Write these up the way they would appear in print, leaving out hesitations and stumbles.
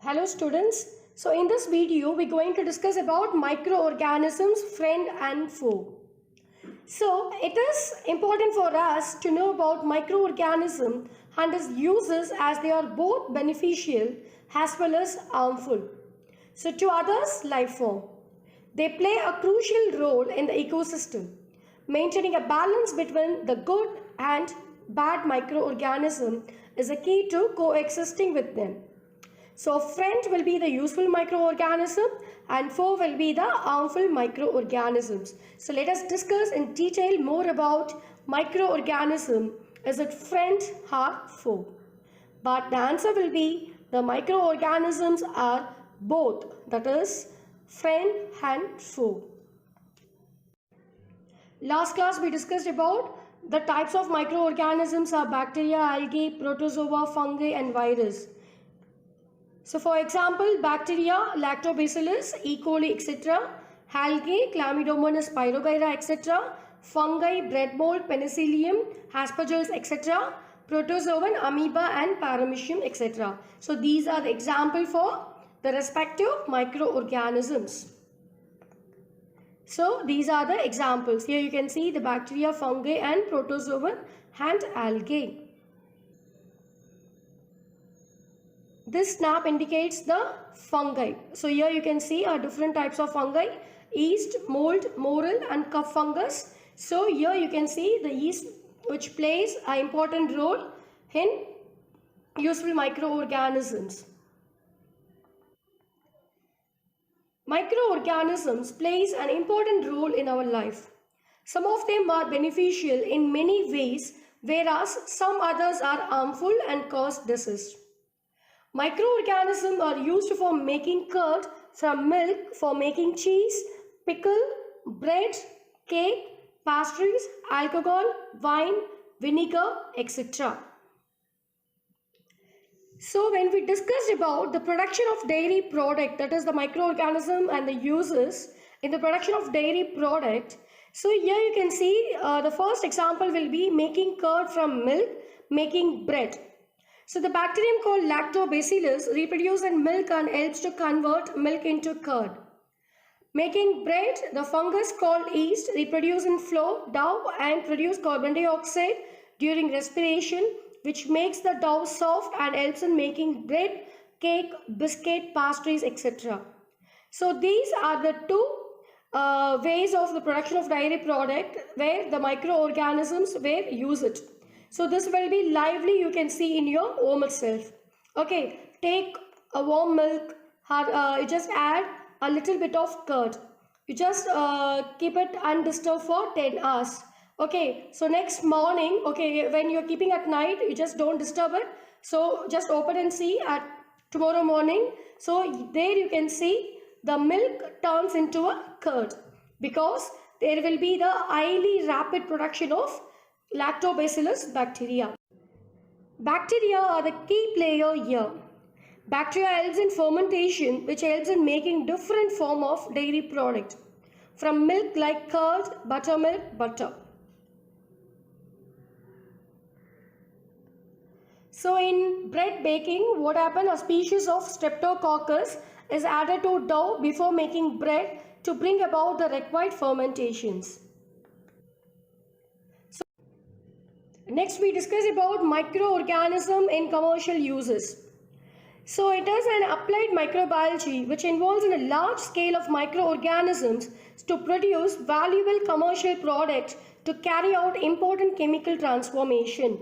Hello students. So in this video we're going to discuss about microorganisms, friend and foe. So it is important for us to know about microorganism and its uses as they are both beneficial as well as harmful. So to others life form. They play a crucial role in the ecosystem, maintaining a balance between the good and bad microorganism is a key to coexisting with them. So friend will be the useful microorganism and foe will be the harmful microorganisms. So let us discuss in detail more about microorganism. Is it friend or foe? But the answer will be the microorganisms are both, that is friend and foe. Last class we discussed about the types of microorganisms are bacteria, algae, protozoa, fungi and virus. So for example, bacteria, lactobacillus, E. coli, etc. Algae, chlamydomonas pyrrhogyra, etc. Fungi, bread mold, penicillium, aspergillus, etc. Protozoan, amoeba and paramecium, etc. So these are the example for the respective microorganisms. So these are the examples. Here you can see the bacteria, fungi and protozoan and algae. This snap indicates the fungi. So here you can see different types of fungi: yeast, mold, morel and cup fungus. So here you can see the yeast which plays an important role in useful microorganisms. Microorganisms plays an important role in our life. Some of them are beneficial in many ways, whereas some others are harmful and cause disease. Microorganisms are used for making curd from milk, for making cheese, pickle, bread, cake, pastries, alcohol, wine, vinegar, etc. So when we discussed about the production of dairy product, that is the microorganism and the uses in the production of dairy product. So here you can see the first example will be making curd from milk, making bread. So the bacterium called lactobacillus reproduces in milk and helps to convert milk into curd. Making bread, the fungus called yeast reproduces in flour, dough and produce carbon dioxide during respiration, which makes the dough soft and helps in making bread, cake, biscuit, pastries, etc. So these are the two ways of the production of dairy product where the microorganisms were used. So this will be lively, you can see in your home itself. Okay, take a warm milk, you just add a little bit of curd. You just keep it undisturbed for 10 hours. Okay, so next morning, okay, when you're keeping at night, you just don't disturb it. So just open and see at tomorrow morning. So there you can see the milk turns into a curd because there will be the highly rapid production of Lactobacillus bacteria. Bacteria are the key player here. Bacteria helps in fermentation, which helps in making different form of dairy product. From milk like curd, buttermilk, butter. So in bread baking, what happens? A species of Streptococcus is added to dough before making bread to bring about the required fermentations. Next we discuss about microorganism in commercial uses. So it is an applied microbiology which involves in a large scale of microorganisms to produce valuable commercial products to carry out important chemical transformation.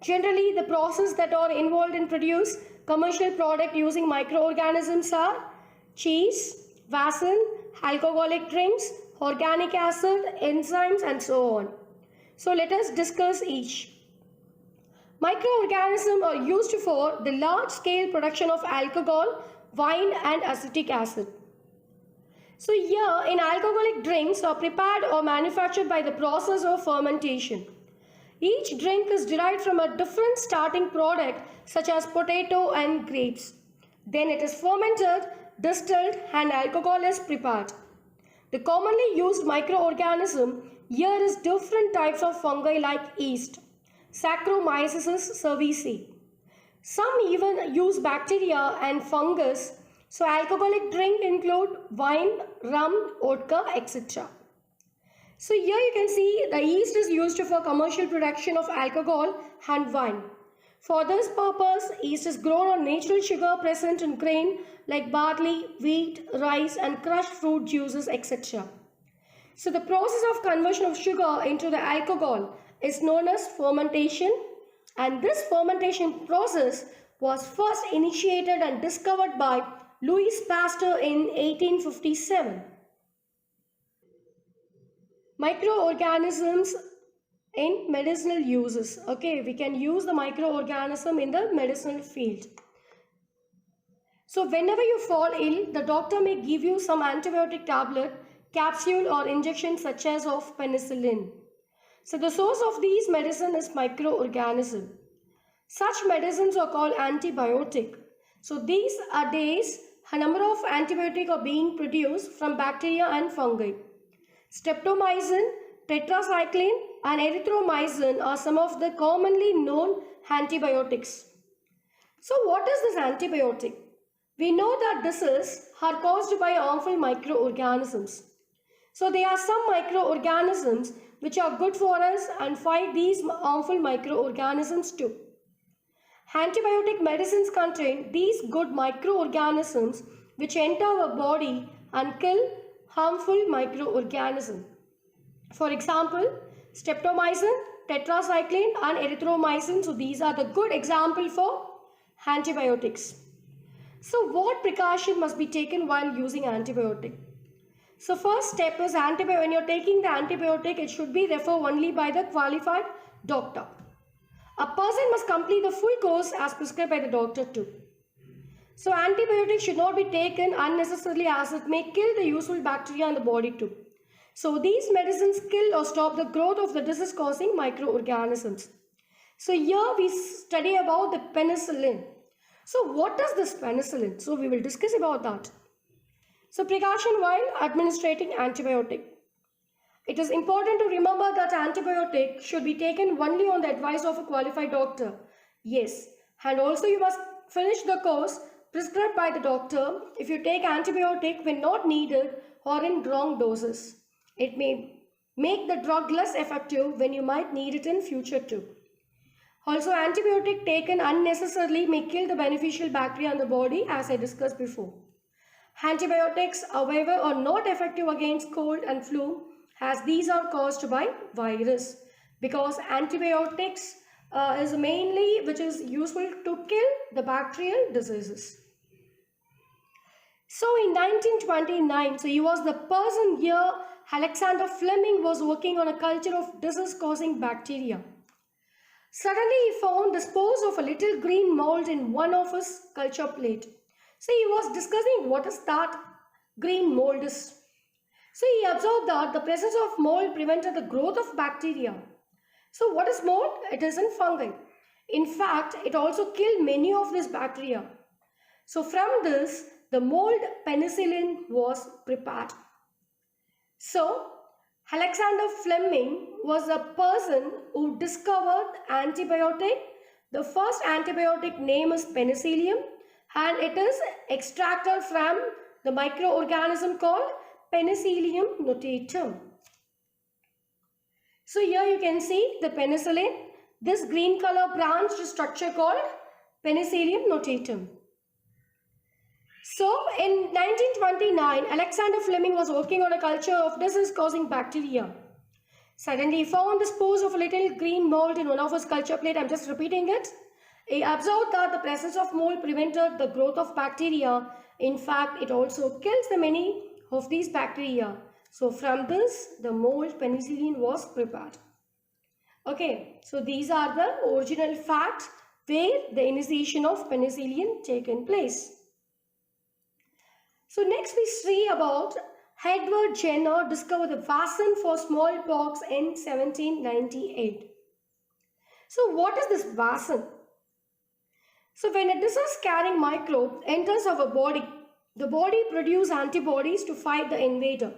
Generally the process that are involved in produce commercial product using microorganisms are cheese, vaccine, alcoholic drinks, organic acid, enzymes and so on. So let us discuss each. Microorganisms are used for the large-scale production of alcohol, wine and acetic acid. So here in alcoholic drinks are prepared or manufactured by the process of fermentation. Each drink is derived from a different starting product such as potato and grapes. Then it is fermented, distilled and alcohol is prepared. The commonly used microorganism here is different types of fungi like yeast, Saccharomyces cerevisiae. Some even use bacteria and fungus. So alcoholic drink include wine, rum, vodka, etc. So here you can see the yeast is used for commercial production of alcohol and wine. For this purpose, yeast is grown on natural sugar present in grain like barley, wheat, rice and crushed fruit juices, etc. So the process of conversion of sugar into the alcohol is known as fermentation, and this fermentation process was first initiated and discovered by Louis Pasteur in 1857. Microorganisms in medicinal uses. Okay, we can use the microorganism in the medicinal field. So whenever you fall ill, the doctor may give you some antibiotic tablet, capsule or injection such as of penicillin. So the source of these medicine is microorganism. Such medicines are called antibiotic. So these are days a number of antibiotic are being produced from bacteria and fungi. Streptomycin, tetracycline and erythromycin are some of the commonly known antibiotics. So what is this antibiotic? We know that diseases are caused by harmful microorganisms. So there are some microorganisms which are good for us and fight these harmful microorganisms too. Antibiotic medicines contain these good microorganisms which enter our body and kill harmful microorganisms. For example, streptomycin, tetracycline and erythromycin. So these are the good example for antibiotics. So what precaution must be taken while using antibiotic? So first step is when you're taking the antibiotic, it should be referred only by the qualified doctor. A person must complete the full course as prescribed by the doctor too. So antibiotics should not be taken unnecessarily as it may kill the useful bacteria in the body too. So these medicines kill or stop the growth of the disease causing microorganisms. So here we study about the penicillin. So what is this penicillin? So we will discuss about that. So precaution while administering antibiotic. It is important to remember that antibiotic should be taken only on the advice of a qualified doctor. Yes, and also you must finish the course prescribed by the doctor if you take antibiotic when not needed or in wrong doses. It may make the drug less effective when you might need it in future too. Also, antibiotic taken unnecessarily may kill the beneficial bacteria in the body as I discussed before. Antibiotics, however, are not effective against cold and flu as these are caused by virus, because antibiotics is mainly which is useful to kill the bacterial diseases. So in 1929, so he was the person here, Alexander Fleming was working on a culture of disease causing bacteria. Suddenly he found the spores of a little green mold in one of his culture plate. So he was discussing what is that green mold is. So he observed that the presence of mold prevented the growth of bacteria. So what is mold? It is in fungi. In fact, it also killed many of these bacteria. So from this, the mold penicillin was prepared. So Alexander Fleming was a person who discovered antibiotic. The first antibiotic name is penicillium and it is extracted from the microorganism called Penicillium notatum. So here you can see the penicillin, this green color branched structure called Penicillium notatum. So in 1929, Alexander Fleming was working on a culture of disease causing bacteria. Suddenly he found the spores of a little green mold in one of his culture plate. I'm just repeating it. He observed that the presence of mold prevented the growth of bacteria. In fact, it also kills the many of these bacteria. So from this, the mold penicillin was prepared. Okay, so these are the original facts where the initiation of penicillin taken place. So next we see about Edward Jenner discovered the vaccine for smallpox in 1798. So what is this vaccine? So when a disease-carrying microbe enters our body, the body produces antibodies to fight the invader.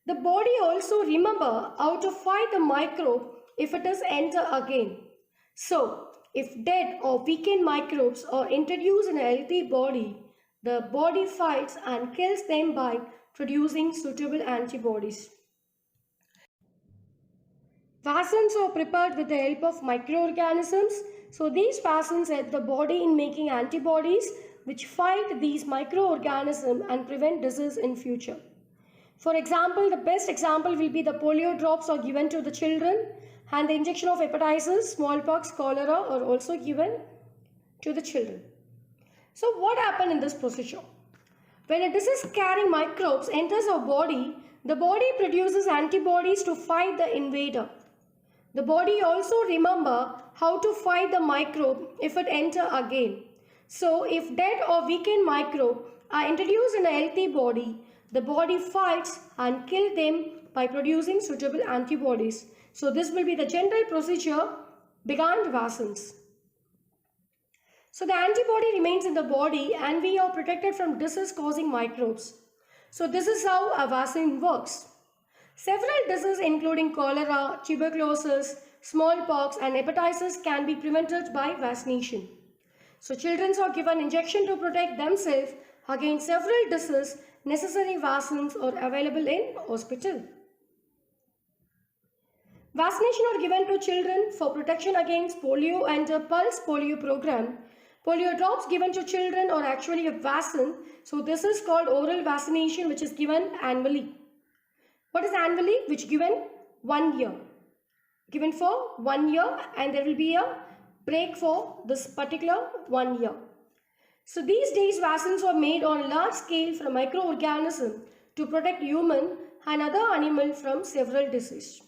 The body also remember how to fight the microbe if it is enter again. So If dead or weakened microbes are introduced in a healthy body, the body fights and kills them by producing suitable antibodies. Vaccines are prepared with the help of microorganisms. So these vaccines help the body in making antibodies which fight these microorganisms and prevent disease in future. For example, the best example will be the polio drops are given to the children, and the injection of hepatitis, smallpox, cholera are also given to the children. So what happened in this procedure? When a disease carrying microbes enters our body, the body produces antibodies to fight the invader. The body also remember how to fight the microbe if it enter again. So if dead or weakened microbe are introduced in a healthy body, the body fights and kill them by producing suitable antibodies. So this will be the general procedure behind vaccines. So the antibody remains in the body and we are protected from disease causing microbes. So this is how a vaccine works. Several diseases including cholera, tuberculosis, smallpox and hepatitis can be prevented by vaccination. So children are given injection to protect themselves against several diseases. Necessary vaccines are available in hospital. Vaccination are given to children for protection against polio and a pulse polio program. Polio drops given to children are actually a vaccine. So this is called oral vaccination which is given annually. What is annually? Which given 1 year. Given for 1 year and there will be a break for this particular 1 year. So these days vaccines are made on large scale from microorganisms to protect human and other animal from several diseases.